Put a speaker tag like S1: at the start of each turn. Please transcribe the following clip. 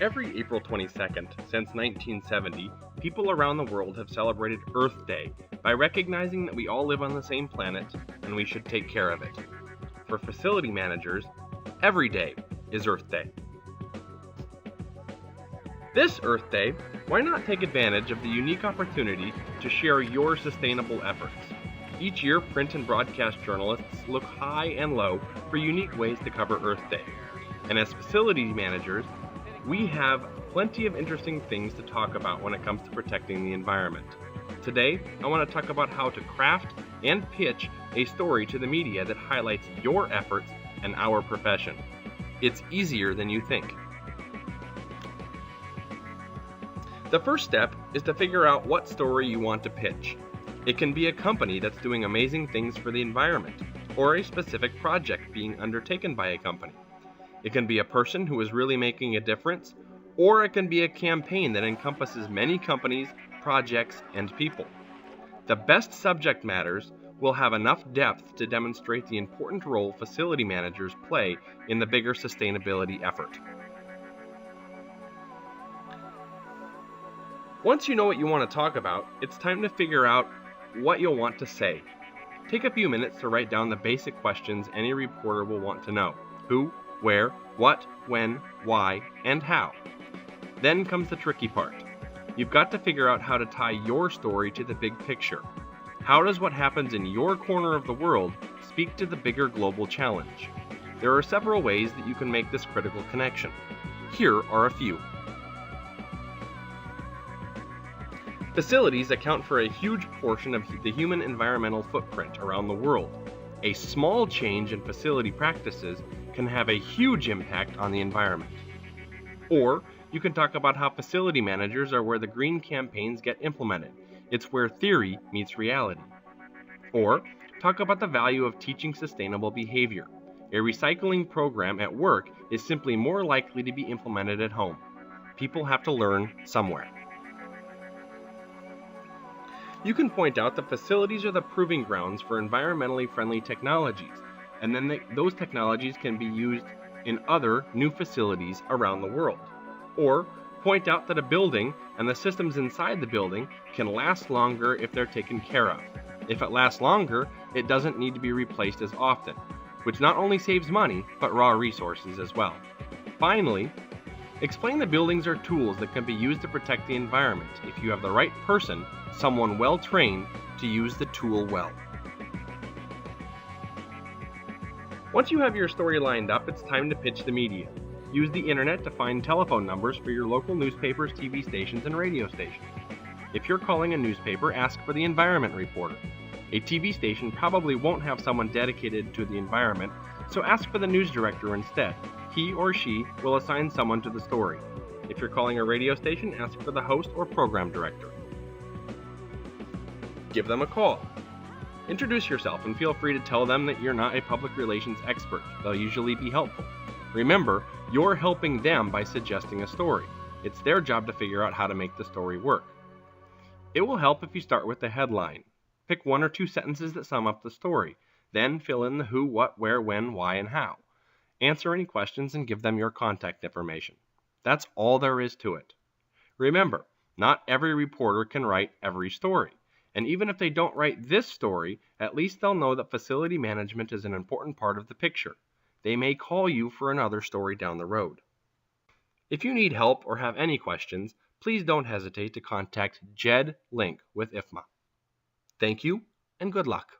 S1: Every April 22nd since 1970, people around the world have celebrated Earth Day by recognizing that we all live on the same planet and we should take care of it. For facility managers, every day is Earth Day. This Earth Day, why not take advantage of the unique opportunity to share your sustainable efforts? Each year, print and broadcast journalists look high and low for unique ways to cover Earth Day. And as facility managers, we have plenty of interesting things to talk about when it comes to protecting the environment. Today, I want to talk about how to craft and pitch a story to the media that highlights your efforts and our profession. It's easier than you think. The first step is to figure out what story you want to pitch. It can be a company that's doing amazing things for the environment, or a specific project being undertaken by a company. It can be a person who is really making a difference, or it can be a campaign that encompasses many companies, projects, and people. The best subject matters will have enough depth to demonstrate the important role facility managers play in the bigger sustainability effort. Once you know what you want to talk about, it's time to figure out what you'll want to say. Take a few minutes to write down the basic questions any reporter will want to know. Who, where, what, when, why, and how. Then comes the tricky part. You've got to figure out how to tie your story to the big picture. How does what happens in your corner of the world speak to the bigger global challenge? There are several ways that you can make this critical connection. Here are a few. Facilities account for a huge portion of the human environmental footprint around the world. A small change in facility practices can have a huge impact on the environment. Or you can talk about how facility managers are where the green campaigns get implemented. It's where theory meets reality. Or talk about the value of teaching sustainable behavior. A recycling program at work is simply more likely to be implemented at home. People have to learn somewhere. You can point out that facilities are the proving grounds for environmentally friendly technologies, and then those technologies can be used in other new facilities around the world. Or point out that a building and the systems inside the building can last longer if they're taken care of. If it lasts longer, it doesn't need to be replaced as often, which not only saves money, but raw resources as well. Finally, explain that buildings are tools that can be used to protect the environment if you have the right person, someone well trained, to use the tool well. Once you have your story lined up, it's time to pitch the media. Use the internet to find telephone numbers for your local newspapers, TV stations, and radio stations. If you're calling a newspaper, ask for the environment reporter. A TV station probably won't have someone dedicated to the environment, so ask for the news director instead. He or she will assign someone to the story. If you're calling a radio station, ask for the host or program director. Give them a call. Introduce yourself and feel free to tell them that you're not a public relations expert. They'll usually be helpful. Remember, you're helping them by suggesting a story. It's their job to figure out how to make the story work. It will help if you start with the headline. Pick one or two sentences that sum up the story. Then fill in the who, what, where, when, why, and how. Answer any questions and give them your contact information. That's all there is to it. Remember, not every reporter can write every story. And even if they don't write this story, at least they'll know that facility management is an important part of the picture. They may call you for another story down the road. If you need help or have any questions, please don't hesitate to contact Jed Link with IFMA. Thank you, and good luck.